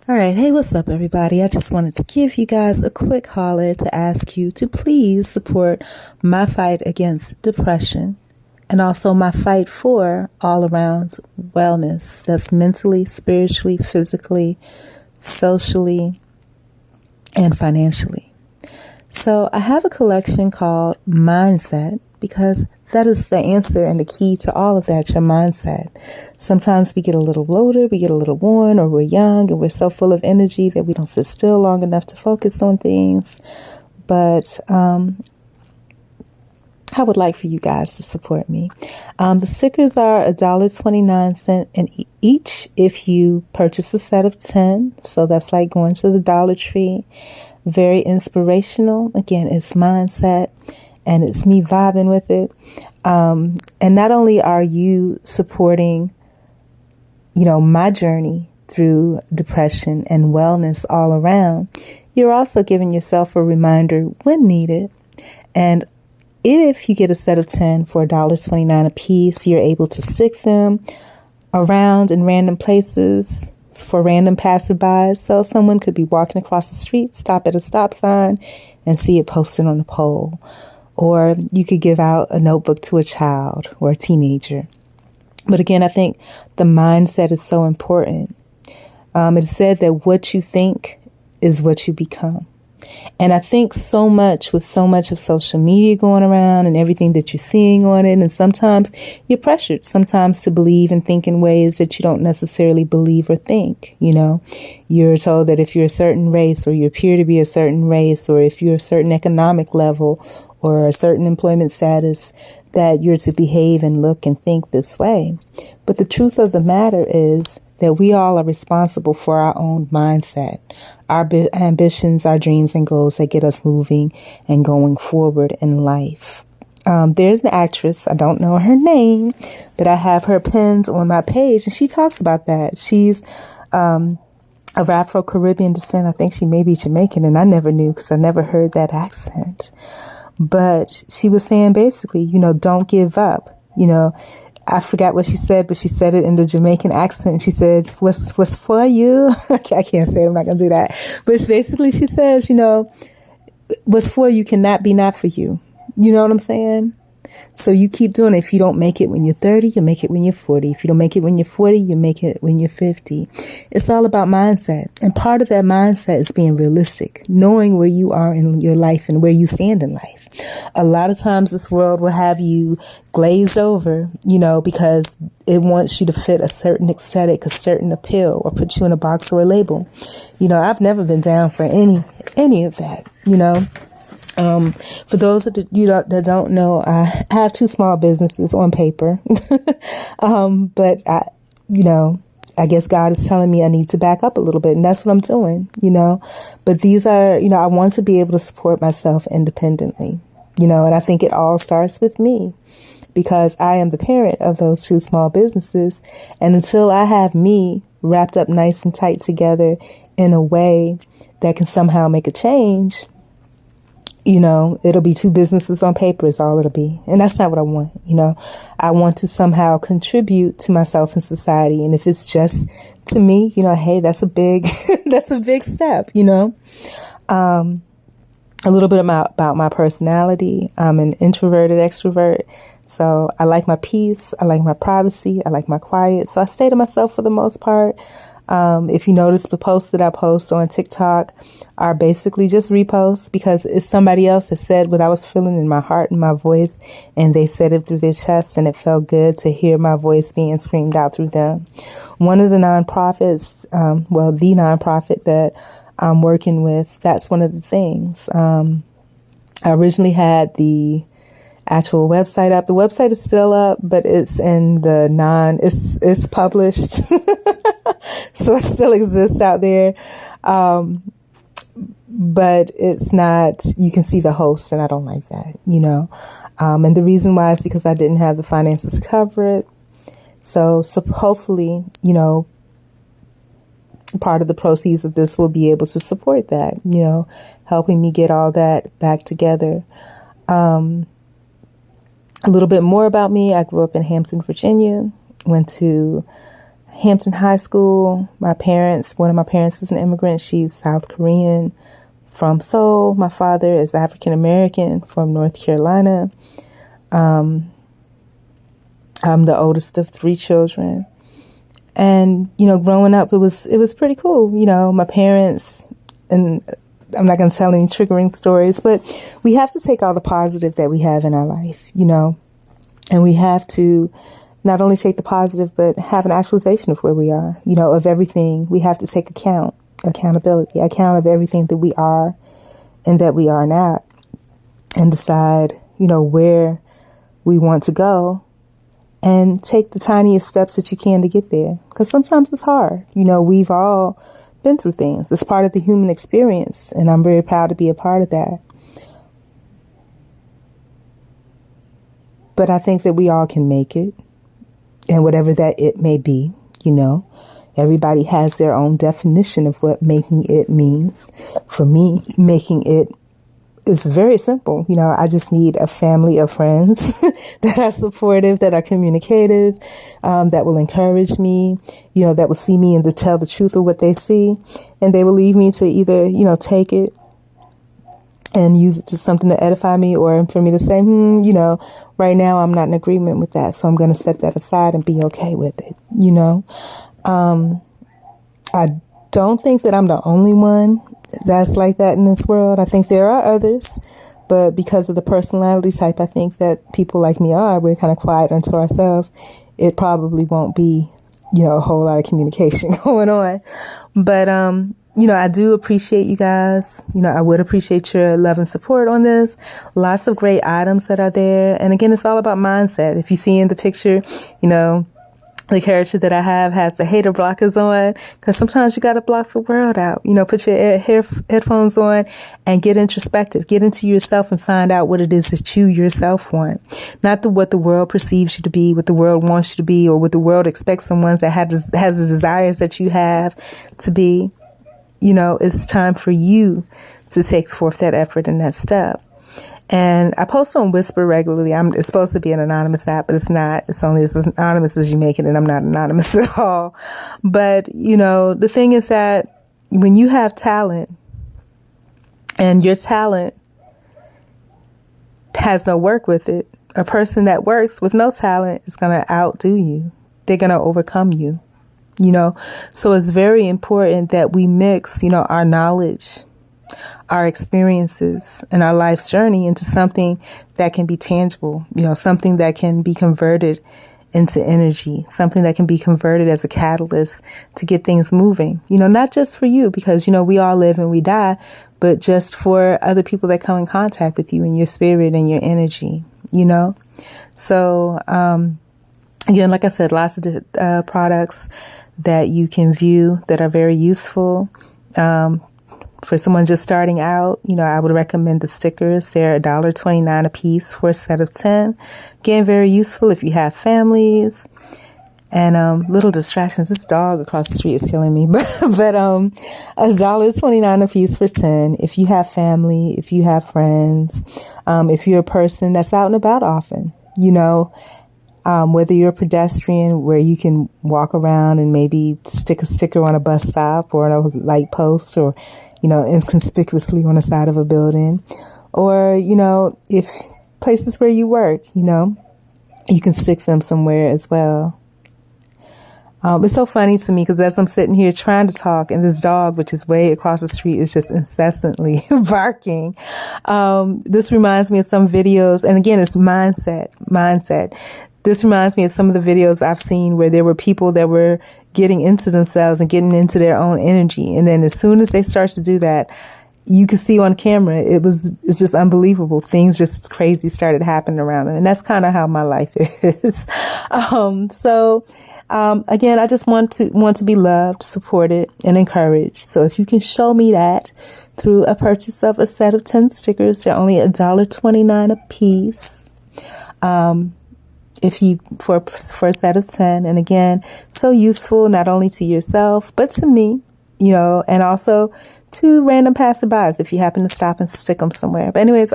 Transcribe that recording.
All right. Hey, what's up, everybody? I just wanted to give you guys a quick holler to ask you to please support my fight against depression and also my fight for all around wellness. That's mentally, spiritually, physically, socially, and financially. So I have a collection called Mindset because that is the answer and the key to all of that, your mindset. Sometimes we get a little bloated, we get a little worn, or we're young and we're so full of energy that we don't sit still long enough to focus on things. But I would like for you guys to support me. The stickers are $1.29 in each if you purchase a set of 10. So that's like going to the Dollar Tree. Very inspirational. Again, it's mindset. And it's me vibing with it. And not only are you supporting, my journey through depression and wellness all around, you're also giving yourself a reminder when needed. And if you get a set of 10 for $1.29 a piece, you're able to stick them around in random places for random passerbys. So someone could be walking across the street, stop at a stop sign, and see it posted on a pole. Or you could give out a notebook to a child or a teenager. But again, I think the mindset is so important. It is said that what you think is what you become. And I think so much with so much of social media going around and everything that you're seeing on it. And sometimes you're pressured sometimes to believe and think in ways that you don't necessarily believe or think. You're told that if you're a certain race or you appear to be a certain race, or if you're a certain economic level or a certain employment status, that you're to behave and look and think this way. But the truth of the matter is that we all are responsible for our own mindset, our ambitions, our dreams and goals that get us moving and going forward in life. There's an actress, I don't know her name, but I have her pins on my page, and she talks about that. She's of Afro-Caribbean descent. I think she may be Jamaican, and I never knew because I never heard that accent. But she was saying basically, don't give up. I forgot what she said, but she said it in the Jamaican accent. She said, what's for you? I can't say it. I'm not going to do that. But it's basically, she says, what's for you cannot be not for you. You know what I'm saying? So you keep doing it. If you don't make it when you're 30, you make it when you're 40. If you don't make it when you're 40, you make it when you're 50. It's all about mindset. And part of that mindset is being realistic, knowing where you are in your life and where you stand in life. A lot of times this world will have you glazed over, because it wants you to fit a certain aesthetic, a certain appeal, or put you in a box or a label. I've never been down for any of that, For those that don't know, I have 2 small businesses on paper, but I guess God is telling me I need to back up a little bit, and that's what I'm doing, But these are, I want to be able to support myself independently, and I think it all starts with me, because I am the parent of those 2 small businesses, and until I have me wrapped up nice and tight together in a way that can somehow make a change, it'll be 2 businesses on paper is all it'll be. And that's not what I want. I want to somehow contribute to myself and society. And if it's just to me, hey, that's a big, that's a big step, A little bit about my personality. I'm an introverted extrovert. So I like my peace. I like my privacy. I like my quiet. So I stay to myself for the most part. If you notice, the posts that I post on TikTok are basically just reposts because it's somebody else that said what I was feeling in my heart and my voice, and they said it through their chest, and it felt good to hear my voice being screamed out through them. One of the nonprofits, the nonprofit that I'm working with, that's one of the things. I originally had the actual website up. The website is still up, but it's in the it's published. So it still exists out there. But it's not, you can see the host, and I don't like that, and the reason why is because I didn't have the finances to cover it. So hopefully, part of the proceeds of this will be able to support that, helping me get all that back together. A little bit more about me. I grew up in Hampton, Virginia, went to Hampton High School. One of my parents is an immigrant. She's South Korean from Seoul. My father is African American from North Carolina. I'm the oldest of 3 children. And, growing up, it was pretty cool. My parents, and I'm not going to tell any triggering stories, but we have to take all the positive that we have in our life, and we have to not only take the positive, but have an actualization of where we are, of everything. We have to take accountability, account of everything that we are and that we are not, and decide, where we want to go and take the tiniest steps that you can to get there. Because sometimes it's hard. We've all been through things. It's part of the human experience, and I'm very proud to be a part of that. But I think that we all can make it, and whatever that it may be, everybody has their own definition of what making it means. For me, making it is very simple. I just need a family of friends that are supportive, that are communicative, that will encourage me, that will see me and to tell the truth of what they see. And they will leave me to either, take it and use it to something to edify me, or for me to say, right now I'm not in agreement with that. So I'm going to set that aside and be okay with it. I don't think that I'm the only one that's like that in this world. I think there are others, but because of the personality type, I think that people like me we're kind of quiet unto ourselves. It probably won't be, a whole lot of communication going on. But, I do appreciate you guys. I would appreciate your love and support on this. Lots of great items that are there. And again, it's all about mindset. If you see in the picture, the character that I have has the hater blockers on, because sometimes you got to block the world out. Put your headphones on and get introspective. Get into yourself and find out what it is that you yourself want. Not what the world perceives you to be, what the world wants you to be, or what the world expects someone that has the desires that you have to be. It's time for you to take forth that effort and that step. And I post on Whisper regularly. It's supposed to be an anonymous app, but it's not. It's only as anonymous as you make it, and I'm not anonymous at all. But, the thing is that when you have talent and your talent has no work with it, a person that works with no talent is going to outdo you. They're going to overcome you, So it's very important that we mix, our knowledge, our experiences, and our life's journey into something that can be tangible, something that can be converted into energy, something that can be converted as a catalyst to get things moving, not just for you, because, we all live and we die, but just for other people that come in contact with you and your spirit and your energy, So, again, like I said, lots of products that you can view that are very useful. For someone just starting out, I would recommend the stickers. They're $1.29 a piece for a set of 10. Again, very useful if you have families and little distractions. This dog across the street is killing me, but $1.29 a piece for 10. If you have family, if you have friends, if you're a person that's out and about often, whether you're a pedestrian where you can walk around and maybe stick a sticker on a bus stop or on a light post, or inconspicuously on the side of a building, or, if places where you work, you can stick them somewhere as well. It's so funny to me because as I'm sitting here trying to talk, and this dog, which is way across the street, is just incessantly barking. This reminds me of some videos. And again, it's mindset. This reminds me of some of the videos I've seen where there were people that were getting into themselves and getting into their own energy. And then as soon as they start to do that, you could see on camera, it's just unbelievable. Things just crazy started happening around them. And that's kind of how my life is. Again, I just want to be loved, supported, and encouraged. So if you can show me that through a purchase of a set of 10 stickers, they're only $1.29 a piece. If you for a set of 10, and again, so useful not only to yourself but to me, and also to random passerbys if you happen to stop and stick them somewhere. But anyways.